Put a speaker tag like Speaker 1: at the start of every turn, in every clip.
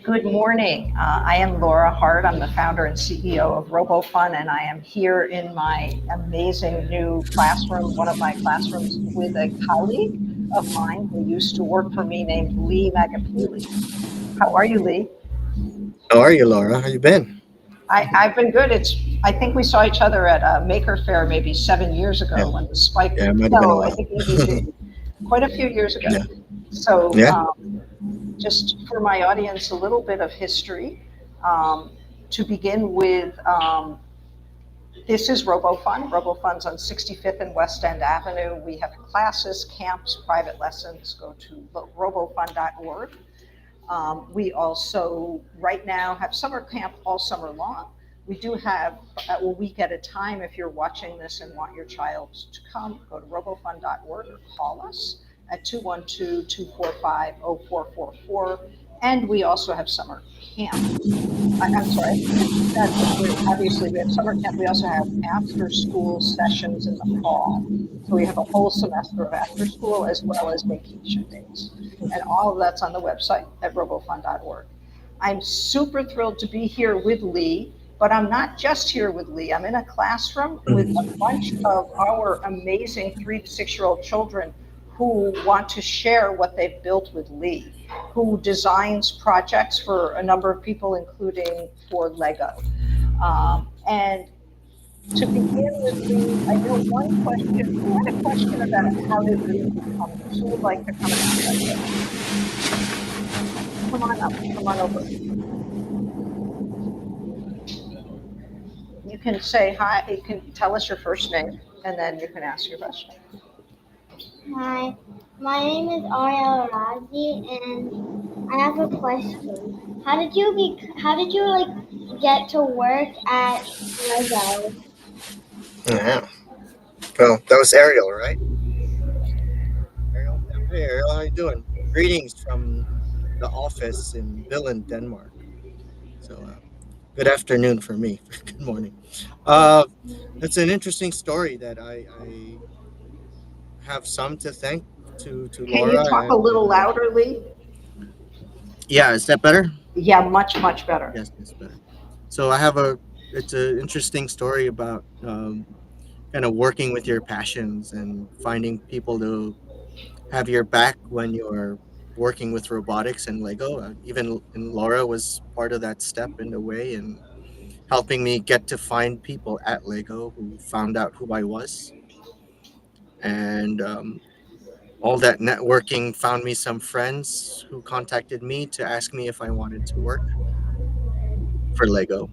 Speaker 1: Good morning. I am Laura Hart. I'm the founder and CEO of Robofun, and I am here in my amazing new classroom, one of my classrooms, with a colleague of mine who used to work for me named Lee Magpili. How are you, Lee?
Speaker 2: How are you, Laura? How you been?
Speaker 1: I've been good. I think we saw each other at a Maker Faire maybe 7 years
Speaker 2: Yeah,
Speaker 1: ago when the spike.
Speaker 2: yeah, it might have been a
Speaker 1: No, I
Speaker 2: while.
Speaker 1: think maybe quite a few years ago.
Speaker 2: Yeah,
Speaker 1: So,
Speaker 2: yeah.
Speaker 1: just for my audience, a little bit of history. Um, to begin with, this is Robofun. Robofun's on 65th and West End Avenue. We have classes, camps, private lessons. Go to robofun.org. We also, right now, have summer camp all summer long. We do have a week at a time. If you're watching this and want your child to come, go to robofun.org or call us at 212-245-0444. And we also have summer camp. I'm sorry, I mentioned that, but obviously we have summer camp. We also have after school sessions in the fall. So we have a whole semester of after school as well as vacation days. And all of that's on the website at robofun.org. I'm super thrilled to be here with Lee, but I'm not just here with Lee. I'm in a classroom with a
Speaker 2: Mhm.
Speaker 1: bunch of our amazing 3 to 6 year old children who want to share what they've built with Lee, who designs projects for a number of people, including for Lego. And to begin with, Lee, I know one question. Who had a question about how did Lee become this? Who would like to come and ask that question? Come on up. Come on over. You can say hi. You can tell us your first name, and then you can ask your question.
Speaker 3: Hi, my name is Ariel Razi, and I have a question. How did you get to work at Lego?
Speaker 2: Yeah. Well, that was Ariel, right? Ariel? Yeah. Hey, Ariel, how you doing? Greetings from the office in Billund, Denmark. So, good afternoon for me. Good morning. Uh, that's an interesting story that I have some to thank to
Speaker 1: Can you
Speaker 2: Laura
Speaker 1: talk a
Speaker 2: and
Speaker 1: little louder, Lee?
Speaker 2: yeah, is that better?
Speaker 1: Yeah, much, much better.
Speaker 2: Yes, it's better. So I have a it's an interesting story about kind of working with your passions and finding people to have your back when you're working with robotics and Lego. Even and Laura was part of that step in the way and helping me get to find people at Lego who found out who I was. And all that networking found me some friends who contacted me to ask me if I wanted to work for Lego,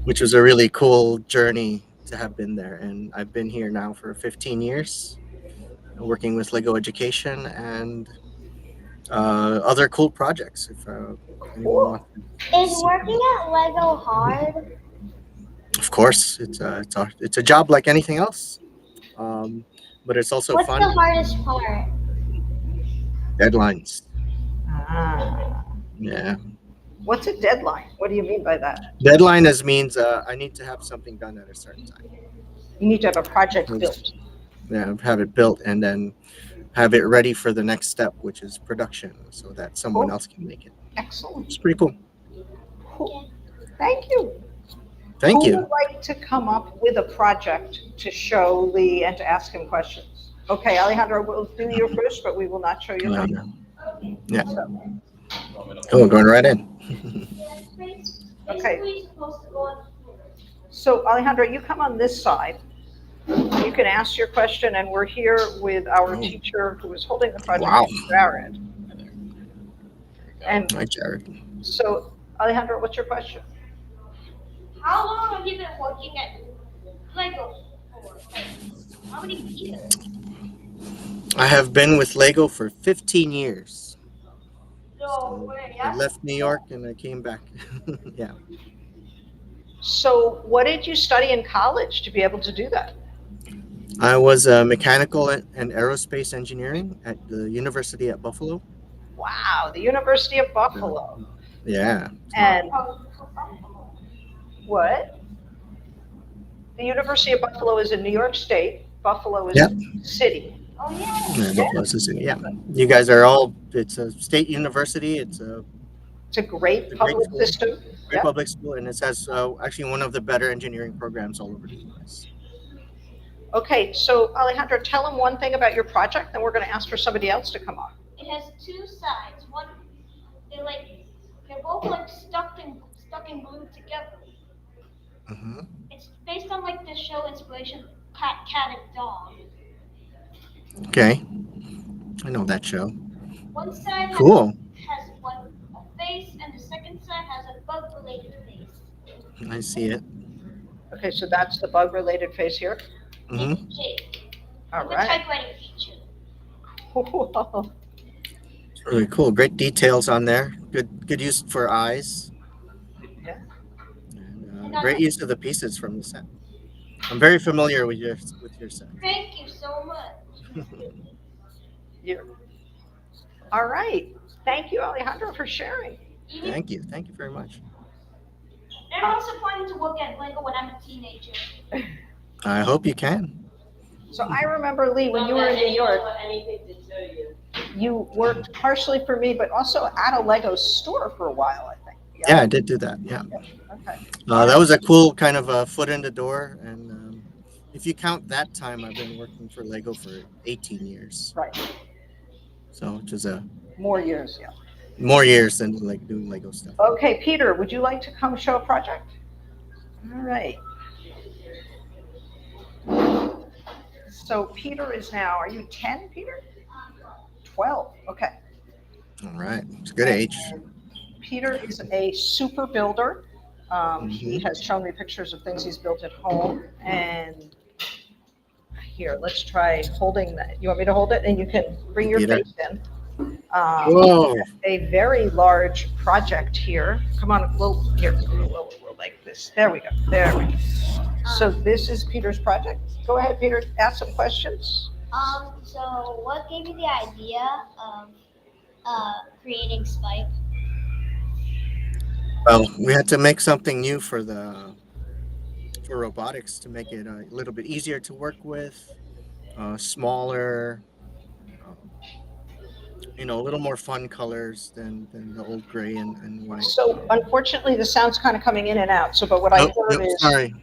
Speaker 2: which was a really cool journey to have been there. And I've been here now for 15 years working with Lego Education and other cool projects. If anyone
Speaker 1: Cool.
Speaker 2: wants to
Speaker 3: Is
Speaker 2: see
Speaker 3: working
Speaker 2: them,
Speaker 3: at Lego hard?
Speaker 2: of course, it's a job like anything else, um, but it's also
Speaker 3: What's
Speaker 2: fun.
Speaker 3: the hardest part?
Speaker 2: Deadlines,
Speaker 1: Ah.
Speaker 2: yeah.
Speaker 1: What's a deadline? What do you mean by that?
Speaker 2: Deadline is means I need to have something done at a certain time.
Speaker 1: You need to have a project
Speaker 2: Like,
Speaker 1: built.
Speaker 2: yeah, have it built and then have it ready for the next step, which is production, so that someone
Speaker 1: Cool.
Speaker 2: else can make it.
Speaker 1: Excellent.
Speaker 2: It's pretty cool.
Speaker 1: Cool. Thank you.
Speaker 2: Thank
Speaker 1: Who
Speaker 2: you.
Speaker 1: would like to come up with a project to show Lee and to ask him questions? Okay, Alejandro, we'll do you first, but we will not show you first.
Speaker 2: Yeah. Yeah.
Speaker 1: So,
Speaker 2: Cool. Going right in.
Speaker 1: okay. So Alejandro, you come on this side. You can ask your question, and we're here with our
Speaker 2: Oh,
Speaker 1: teacher who is holding the project,
Speaker 2: wow.
Speaker 1: Jared. And
Speaker 2: Hi, Jared.
Speaker 1: so, Alejandro, what's your question?
Speaker 3: How long have you been working at Lego for? How many years?
Speaker 2: I have been with Lego for 15 years.
Speaker 3: No
Speaker 2: So
Speaker 3: way,
Speaker 2: I
Speaker 3: that's
Speaker 2: left New York and I came back. Yeah.
Speaker 1: So, what did you study in college to be able to do that?
Speaker 2: I was mechanical and aerospace engineering at the University at Buffalo.
Speaker 1: Wow, the University of
Speaker 2: So,
Speaker 1: Buffalo.
Speaker 2: yeah. So,
Speaker 1: And what? The University of Buffalo is in New York State. Buffalo is
Speaker 2: yeah.
Speaker 1: a city.
Speaker 3: oh yeah.
Speaker 2: Yeah,
Speaker 1: Yeah.
Speaker 2: Buffalo is the city. Yeah. You guys are all, it's a state university. It's a
Speaker 1: It's a great
Speaker 2: It's a great
Speaker 1: public
Speaker 2: school,
Speaker 1: system.
Speaker 2: great
Speaker 1: Yeah.
Speaker 2: public school, and it has actually one of the better engineering programs all over the U.S.
Speaker 1: Okay, so Alejandro, tell them one thing about your project, then we're going to ask for somebody else to come on.
Speaker 3: It has two sides. One, they like they're both like stuck and glued together.
Speaker 2: Hmm.
Speaker 3: It's based on like the show inspiration Cat and Dog.
Speaker 2: Okay, I know that show.
Speaker 3: One side
Speaker 2: Cool.
Speaker 3: has one a face, and the second side has a bug related face.
Speaker 2: I see it.
Speaker 1: Okay, so that's the bug-related face here.
Speaker 2: Hmm.
Speaker 3: It's Jake.
Speaker 1: All
Speaker 3: With a
Speaker 1: right.
Speaker 3: typewriting feature.
Speaker 1: Whoa.
Speaker 2: It's really cool. Great details on there. Good use for eyes.
Speaker 1: Yeah.
Speaker 2: And,
Speaker 3: And on
Speaker 2: great
Speaker 3: the,
Speaker 2: use of the pieces from the set. I'm very familiar with your set.
Speaker 3: thank you so much.
Speaker 1: You're, all right. Thank you, Alejandro, for sharing.
Speaker 3: Even,
Speaker 2: Thank you. Thank you very much.
Speaker 3: and I'm also planning to work at Lego when I'm a teenager.
Speaker 2: I hope you can.
Speaker 1: So I remember, Lee, when you were in New York, you worked partially for me, but also at a Lego store for a while, I think.
Speaker 2: Yeah, I did do that. Yeah.
Speaker 1: Okay.
Speaker 2: That was a cool kind of a foot in the door. And if you count that time, I've been working for Lego for 18 years.
Speaker 1: Right.
Speaker 2: So, which is a
Speaker 1: More years, yeah.
Speaker 2: more years than like doing Lego stuff.
Speaker 1: Okay, Peter, would you like to come show a project? All right. So Peter is now, are you 10, Peter? 12, okay.
Speaker 2: All right. It's a good age.
Speaker 1: Peter is a super builder. He has shown me pictures of things he's built at home. And here, let's try holding that. You want me to hold it? And you can bring your
Speaker 2: Peter.
Speaker 1: face in.
Speaker 2: Whoa.
Speaker 1: A very large project here. Come on, here, we'll like this. There we go. There we go. So this is Peter's project. Go ahead, Peter. Ask some questions.
Speaker 3: So what gave you the idea of creating Spike?
Speaker 2: Well, we had to make something new for robotics to make it a little bit easier to work with, smaller, um, a little more fun colors than the old gray and white.
Speaker 1: So unfortunately, the sound's kind of coming in and out. So, but what I
Speaker 2: Nope,
Speaker 1: heard
Speaker 2: nope,
Speaker 1: is
Speaker 2: sorry.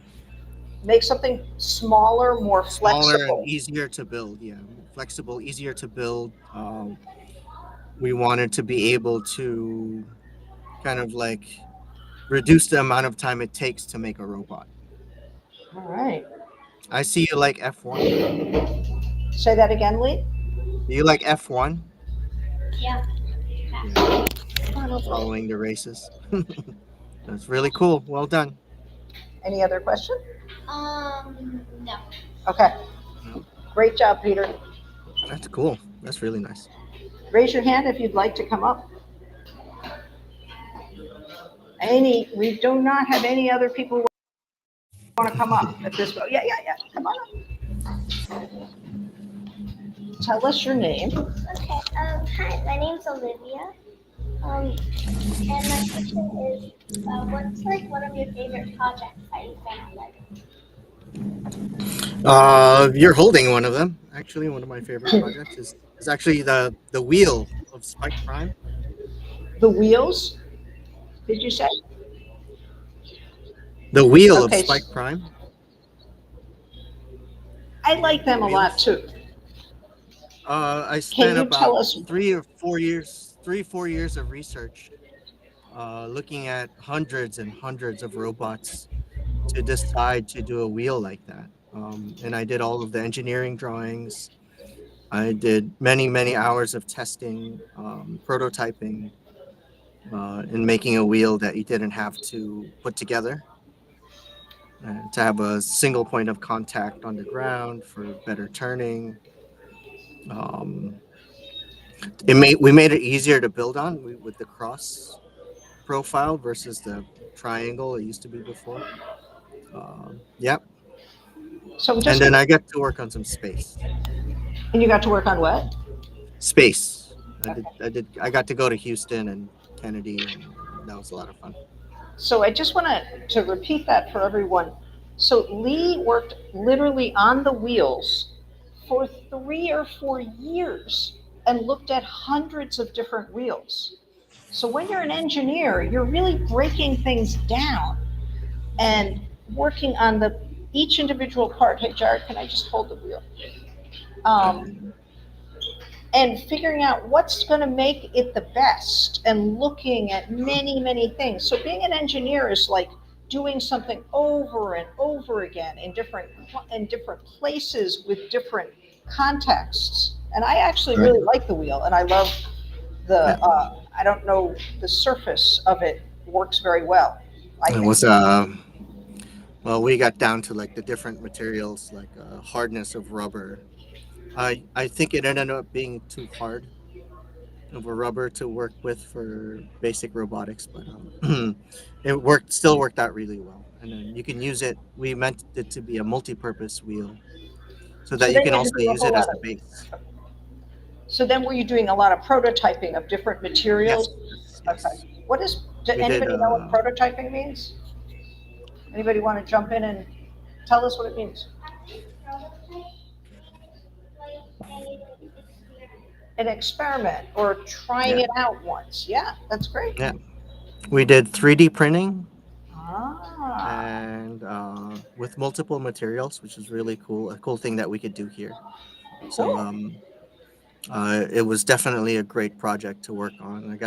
Speaker 1: make something smaller, more
Speaker 2: Smaller
Speaker 1: flexible.
Speaker 2: and easier to build. Yeah, flexible, easier to build. We wanted to be able to kind of like reduce the amount of time it takes to make a robot.
Speaker 1: All right.
Speaker 2: I see you like F1.
Speaker 1: Say that again, Lee.
Speaker 2: Do you like F1?
Speaker 3: Yeah.
Speaker 2: Yeah, following the races. That's really cool. Well done.
Speaker 1: Any other question?
Speaker 3: No.
Speaker 1: Okay.
Speaker 2: No.
Speaker 1: Great job, Peter.
Speaker 2: That's cool. That's really nice.
Speaker 1: Raise your hand if you'd like to come up. We do not have any other people who want to come up at this point. Yeah. Come on up. Tell us your name.
Speaker 3: Okay. Hi, my name's Olivia. And my question is, what's like one of your favorite projects that you've done on Lego?
Speaker 2: You're holding one of them. Actually, one of my favorite projects is actually the wheel of Spike Prime.
Speaker 1: The wheels, did you say?
Speaker 2: The wheel
Speaker 1: Okay.
Speaker 2: of Spike Prime.
Speaker 1: I like them a lot too.
Speaker 2: I spent
Speaker 1: you tell
Speaker 2: about
Speaker 1: us-
Speaker 2: 3 or 4 years of research, looking at hundreds and hundreds of robots to decide to do a wheel like that. And I did all of the engineering drawings. I did many, many hours of testing, prototyping, and making a wheel that you didn't have to put together. To have a single point of contact on the ground for better turning. We made it easier to build on with the cross profile versus the triangle it used to be before. Yep.
Speaker 1: So
Speaker 2: And then I got to work on some space.
Speaker 1: And you got to work on what?
Speaker 2: Space. I got to go to Houston and Kennedy, and that was a lot of fun.
Speaker 1: So I just want to repeat that for everyone. So Lee worked literally on the wheels for 3 or 4 years and looked at hundreds of different wheels. So when you're an engineer, you're really breaking things down and working on each individual part. Hey, Jared, can I just hold the wheel? And figuring out what's going to make it the best and looking at many, many things. So being an engineer is like doing something over and over again in different places with different contexts. And I actually
Speaker 2: Right.
Speaker 1: really like the wheel, and I love the
Speaker 2: Yeah.
Speaker 1: I don't know, the surface of it works very well, I
Speaker 2: It
Speaker 1: think.
Speaker 2: was well, we got down to like the different materials, like hardness of rubber. I think it ended up being too hard of a rubber to work with for basic robotics, but it still worked out really well. And then you can use it. We meant it to be a multi-purpose wheel, so
Speaker 1: So
Speaker 2: that you
Speaker 1: then
Speaker 2: can
Speaker 1: you had to
Speaker 2: also
Speaker 1: do a
Speaker 2: use
Speaker 1: whole
Speaker 2: it as
Speaker 1: lot
Speaker 2: a
Speaker 1: of.
Speaker 2: base.
Speaker 1: So then were you doing a lot of prototyping of different
Speaker 2: Yes,
Speaker 1: materials?
Speaker 2: yes, yes.
Speaker 1: Okay. Does
Speaker 2: We did.
Speaker 1: anybody know what prototyping means? Anybody want to jump in and tell us what it means? An experiment or trying
Speaker 2: Yeah,
Speaker 1: it out once. Yeah, that's great.
Speaker 2: yeah. We did 3D printing
Speaker 1: Ah,
Speaker 2: and with multiple materials, which is really cool. A cool thing that we could do here. So
Speaker 1: cool.
Speaker 2: it was definitely a great project to work on.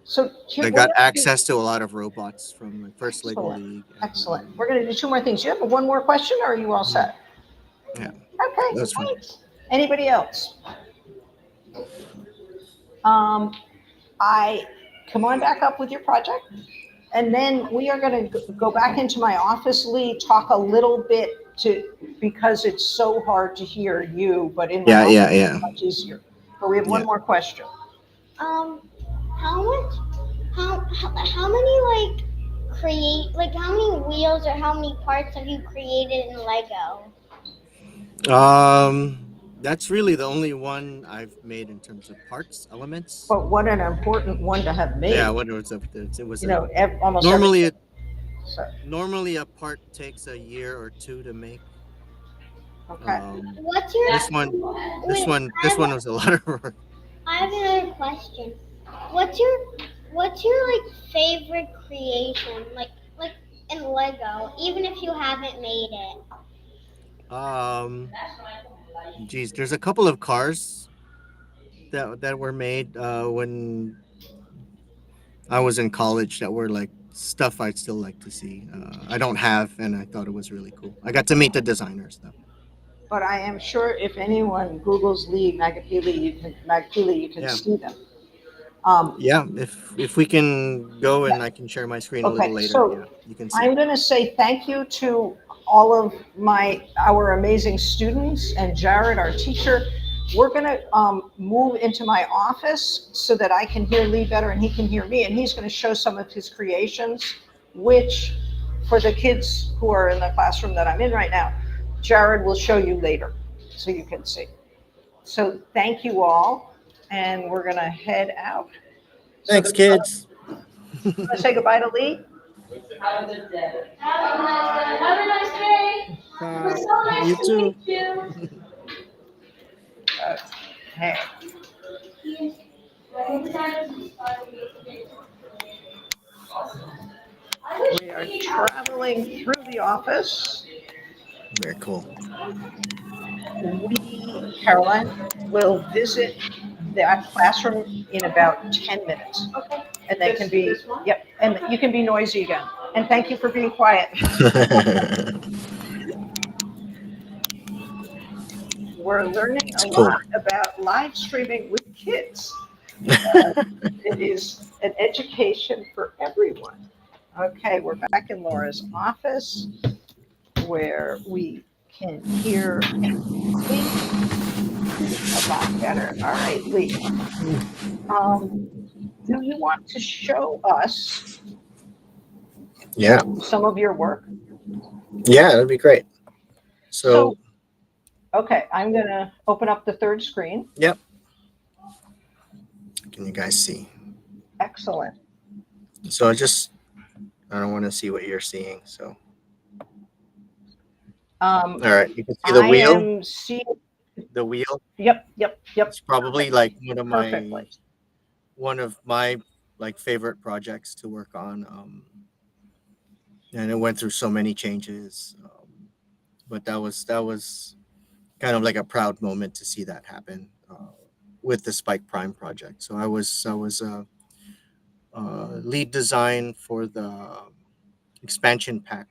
Speaker 1: So
Speaker 2: I
Speaker 1: we're
Speaker 2: got
Speaker 1: going to do,
Speaker 2: access to a lot of robots from like First Lego
Speaker 1: excellent,
Speaker 2: League, and
Speaker 1: excellent. We're going to do two more things. You have one more question, or are you all
Speaker 2: mhm,
Speaker 1: set?
Speaker 2: yeah,
Speaker 1: Okay,
Speaker 2: that's fun.
Speaker 1: thanks. Anybody else? Um, I come on back up with your project. And then we are going to go back into my office, Lee, talk a little bit because it's so hard to hear you, but in my
Speaker 2: Yeah,
Speaker 1: office
Speaker 2: yeah,
Speaker 1: it's
Speaker 2: yeah,
Speaker 1: much easier. But we have one
Speaker 2: yeah.
Speaker 1: more question.
Speaker 3: Um, how much? How many how many wheels or how many parts have you created in Lego?
Speaker 2: That's really the only one I've made in terms of parts, elements.
Speaker 1: But what an important one to have
Speaker 2: Yeah,
Speaker 1: made.
Speaker 2: what was it was
Speaker 1: You
Speaker 2: a
Speaker 1: know, almost
Speaker 2: normally
Speaker 1: everything.
Speaker 2: it
Speaker 1: So,
Speaker 2: normally a part takes a year or two to make.
Speaker 1: okay.
Speaker 2: Um,
Speaker 3: What's your
Speaker 2: this one, this
Speaker 3: wait?
Speaker 2: one, this one was a lot of work.
Speaker 3: I have another question. What's your what's your favorite creation like in Lego, even if you haven't made it?
Speaker 2: Um, geez, there's a couple of cars that were made when I was in college that were like stuff I'd still like to see. I don't have, and I thought it was really cool. I got to meet the designers though.
Speaker 1: But I am sure if anyone Google's Lee Magpili, you can
Speaker 2: Yeah,
Speaker 1: see them. Um,
Speaker 2: yeah. If we can go and I can share my screen a little
Speaker 1: okay,
Speaker 2: later. Yeah,
Speaker 1: so
Speaker 2: you can see.
Speaker 1: I'm going to say thank you to all of our amazing students and Jared, our teacher. We're going to move into my office so that I can hear Lee better and he can hear me. And he's going to show some of his creations, which for the kids who are in the classroom that I'm in right now, Jared will show you later so you can see. So thank you all. And we're going to head out. So
Speaker 2: Thanks, kids.
Speaker 1: want to say goodbye to Lee?
Speaker 4: Have a good day. Have a nice day. It was
Speaker 2: Bye.
Speaker 4: so nice
Speaker 2: You
Speaker 4: to
Speaker 2: too.
Speaker 4: meet you.
Speaker 1: Hey. We are traveling through the office.
Speaker 2: Very cool.
Speaker 1: We, Caroline, will visit that classroom in about 10 minutes.
Speaker 4: Okay.
Speaker 1: And they can be, yep, and you can be noisy again. And thank you for being quiet. We're learning
Speaker 2: It's
Speaker 1: a
Speaker 2: cool.
Speaker 1: lot about live streaming with kids. It is an education for everyone. Okay, we're back in Laura's office where we can hear Lee a lot better. All right, Lee. Um, do you want to show us
Speaker 2: Yeah,
Speaker 1: some of your work?
Speaker 2: yeah, that'd be great. So,
Speaker 1: So, okay, I'm going to open up the third screen.
Speaker 2: yep. Can you guys see?
Speaker 1: Excellent.
Speaker 2: So I don't want to see what you're seeing. So, all right, you can see the
Speaker 1: I
Speaker 2: wheel.
Speaker 1: am seeing,
Speaker 2: The wheel.
Speaker 1: yep.
Speaker 2: It's probably like one of my
Speaker 1: Perfectly.
Speaker 2: one of my like favorite projects to work on, and it went through so many changes. But that was kind of like a proud moment to see that happen with the Spike Prime project. So I was lead design for the expansion pack,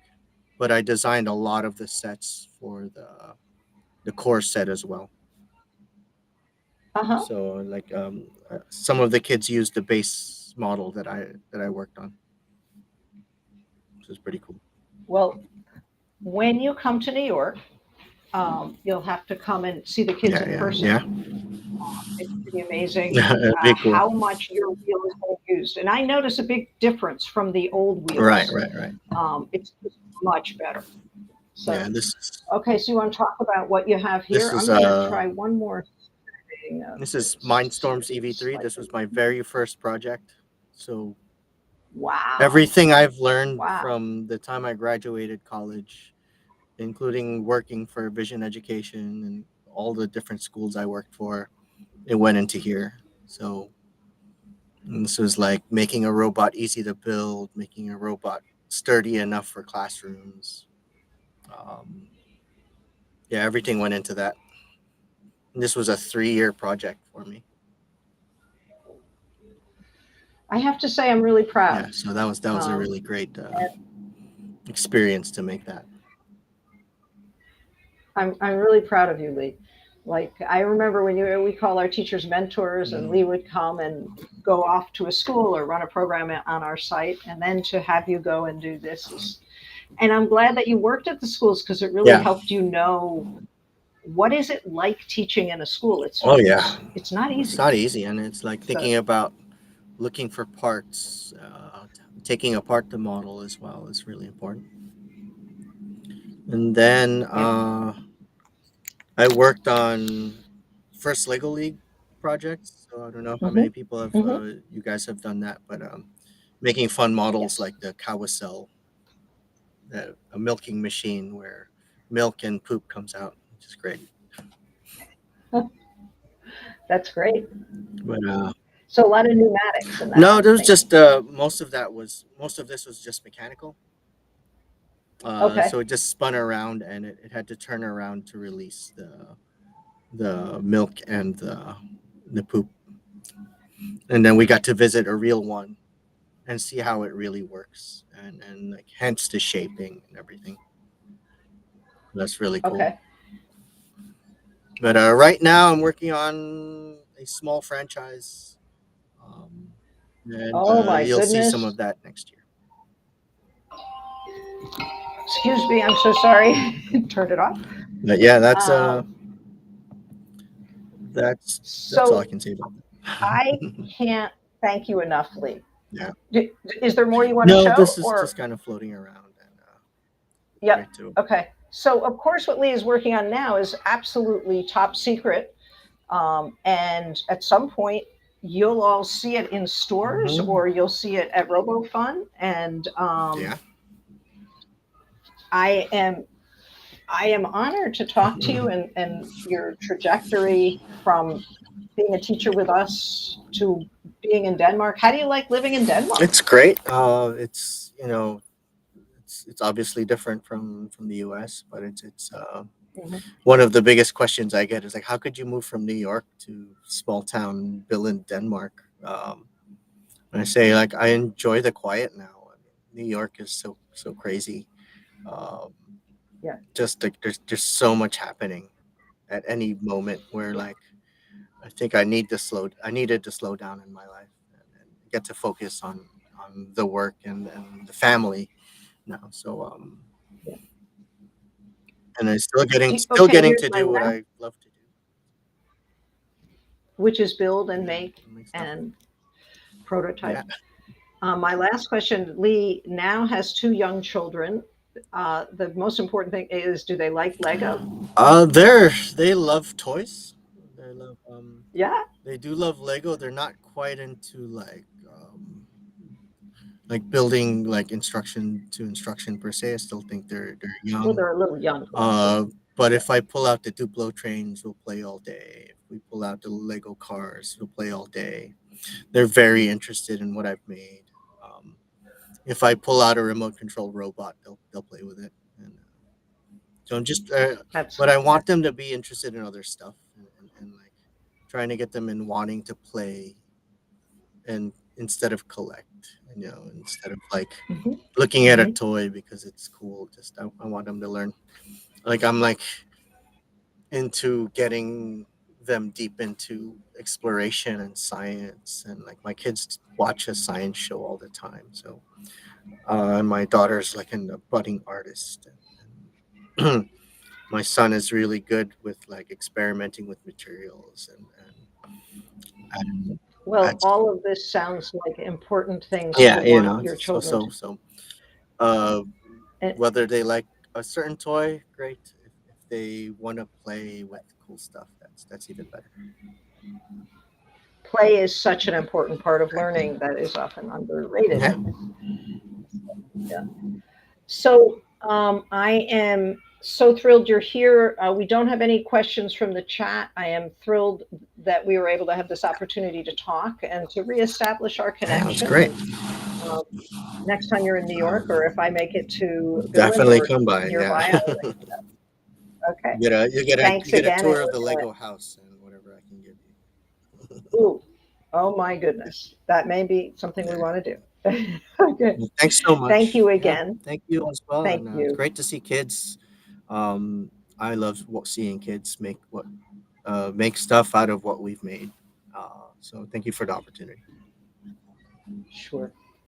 Speaker 2: but I designed a lot of the sets for the core set as well.
Speaker 1: Uh-huh.
Speaker 2: So like some of the kids used the base model that I worked on, which is pretty cool.
Speaker 1: Well, when you come to New York, you'll have to come and see the kids
Speaker 2: Yeah,
Speaker 1: in
Speaker 2: yeah,
Speaker 1: person.
Speaker 2: yeah.
Speaker 1: It's pretty amazing
Speaker 2: It'd be cool.
Speaker 1: how much your wheel is being used. And I notice a big difference from the old
Speaker 2: Right,
Speaker 1: wheels.
Speaker 2: right, right.
Speaker 1: It's just much better.
Speaker 2: Yeah,
Speaker 1: So, okay, so you want to talk about what you have
Speaker 2: this
Speaker 1: here? I'm
Speaker 2: is
Speaker 1: going to try one more thing.
Speaker 2: this is
Speaker 1: Just see if
Speaker 2: Mindstorm's
Speaker 1: this is
Speaker 2: EV3. This was
Speaker 1: slightly.
Speaker 2: my very first project. So
Speaker 1: Wow.
Speaker 2: everything I've learned
Speaker 1: Wow.
Speaker 2: from the time I graduated college, including working for Vision Education and all the different schools I worked for, it went into here. So this was like making a robot easy to build, making a robot sturdy enough for classrooms. Um, yeah, everything went into that. And this was a 3-year project for me.
Speaker 1: I have to say, I'm really
Speaker 2: Yeah,
Speaker 1: proud.
Speaker 2: so that was a
Speaker 1: Um,
Speaker 2: really great experience to make that.
Speaker 1: I'm really proud of you, Lee. Like I remember when we call our teachers mentors, and
Speaker 2: Mm.
Speaker 1: Lee would come and go off to a school or run a program on our site, and then to have you go and do this is. And I'm glad that you worked at the schools because it really
Speaker 2: Yeah.
Speaker 1: helped you know what is it like teaching in a school.
Speaker 2: Oh yeah,
Speaker 1: It's not
Speaker 2: it's
Speaker 1: easy.
Speaker 2: not easy, and it's like
Speaker 1: So
Speaker 2: thinking about looking for parts, taking apart the model as well is really important. And then
Speaker 1: yeah.
Speaker 2: I worked on first Lego League projects. So I don't know how
Speaker 1: Hmm.
Speaker 2: many people have
Speaker 1: Hmm.
Speaker 2: you guys have done that, but making fun models
Speaker 1: Yes.
Speaker 2: like the carousel, a milking machine where milk and poop comes out, which is great.
Speaker 1: That's great.
Speaker 2: But
Speaker 1: So a lot of pneumatics and that
Speaker 2: no,
Speaker 1: kind of
Speaker 2: there was
Speaker 1: thing.
Speaker 2: just most of this was just mechanical.
Speaker 1: Okay.
Speaker 2: So it just spun around and it had to turn around to release the milk and the poop. And then we got to visit a real one and see how it really works, and like hence the shaping and everything. That's really cool.
Speaker 1: Okay.
Speaker 2: But right now I'm working on a small franchise, um, and
Speaker 1: Oh my
Speaker 2: you'll see some
Speaker 1: goodness.
Speaker 2: of that next year.
Speaker 1: Excuse me. I'm so sorry. Turned it off.
Speaker 2: But yeah,
Speaker 1: Um,
Speaker 2: that's all I
Speaker 1: so
Speaker 2: can say about
Speaker 1: I
Speaker 2: that.
Speaker 1: can't thank you enough, Lee.
Speaker 2: Yeah.
Speaker 1: D- Is there more you want to
Speaker 2: No,
Speaker 1: show?
Speaker 2: this is
Speaker 1: Or
Speaker 2: just kind of floating around, and
Speaker 1: yep.
Speaker 2: great too.
Speaker 1: Okay. So of course, what Lee is working on now is absolutely top secret. And at some point, you'll all see it in stores,
Speaker 2: Hmm.
Speaker 1: or you'll see it at Robofun. And
Speaker 2: Yeah.
Speaker 1: I am I am honored to talk to you, and your trajectory from being a teacher with us to being in Denmark. How do you like living in Denmark?
Speaker 2: It's great. It's it's obviously different from the U.S., but it's
Speaker 1: Mhm.
Speaker 2: one of the biggest questions I get is like, how could you move from New York to small town Billund, Denmark? And I say like, I enjoy the quiet now. I mean, New York is so crazy. Um,
Speaker 1: Yeah.
Speaker 2: just like there's so much happening at any moment where like I think I needed to slow down in my life and get to focus on the work and the family now. So and I'm still
Speaker 1: Okay,
Speaker 2: getting
Speaker 1: here's
Speaker 2: to
Speaker 1: my
Speaker 2: do what
Speaker 1: last,
Speaker 2: I love to do.
Speaker 1: which is build and
Speaker 2: Yeah,
Speaker 1: make
Speaker 2: make stuff.
Speaker 1: and prototype.
Speaker 2: Yeah.
Speaker 1: My last question, Lee now has two young children. The most important thing is, do they like Lego?
Speaker 2: They love toys. They love
Speaker 1: Yeah.
Speaker 2: they do love Lego. They're not quite into like building like instruction to instruction per se. I still think they're
Speaker 1: Well,
Speaker 2: young.
Speaker 1: they're a little young also.
Speaker 2: Uh, but
Speaker 1: Yeah.
Speaker 2: if I pull out the Duplo trains, we'll play all day. If we pull out the Lego cars, we'll play all day. they're very interested in what I've made. Um, if I pull out a remote control robot, they'll play with it. And so I'm just,
Speaker 1: That's
Speaker 2: but I want them to be interested in other stuff, and like trying to get them in wanting to play and instead of collect, instead of like
Speaker 1: Mhm,
Speaker 2: looking at a
Speaker 1: mhm.
Speaker 2: toy because it's cool. Just I want them to learn. Like I'm like into getting them deep into exploration and science, and like my kids watch a science show all the time. So and my daughter's like a budding artist, and my son is really good with like experimenting with materials, and
Speaker 1: Well,
Speaker 2: that's,
Speaker 1: all of this sounds like important things to
Speaker 2: yeah,
Speaker 1: want your
Speaker 2: so
Speaker 1: children
Speaker 2: so
Speaker 1: to.
Speaker 2: so uh
Speaker 1: And
Speaker 2: whether they like a certain toy, great. If they want to play with cool stuff, that's even better.
Speaker 1: play is such an important part of
Speaker 2: Exactly.
Speaker 1: learning that is often underrated, I
Speaker 2: Yeah.
Speaker 1: think. Yeah. So I am so thrilled you're here. We don't have any questions from the chat. I am thrilled that we were able to have this opportunity to talk and to reestablish our
Speaker 2: Yeah, it was
Speaker 1: connection.
Speaker 2: great.
Speaker 1: And um, next time you're in New York, or if I make it to Billund
Speaker 2: Definitely
Speaker 1: or
Speaker 2: come by. Yeah.
Speaker 1: nearby, I'll let you know. Okay.
Speaker 2: You
Speaker 1: Thanks
Speaker 2: get a
Speaker 1: again.
Speaker 2: tour of the Lego house and whatever I can give you.
Speaker 1: Ooh, oh my goodness. That may be something we
Speaker 2: Yeah.
Speaker 1: want to do. Okay.
Speaker 2: Well, thanks so
Speaker 1: Thank you
Speaker 2: much. Yeah.
Speaker 1: again.
Speaker 2: Thank you as well.
Speaker 1: Thank
Speaker 2: And it's
Speaker 1: you.
Speaker 2: great to see kids. Um, I love seeing kids make stuff out of what we've made. So thank you for the opportunity.
Speaker 1: Sure.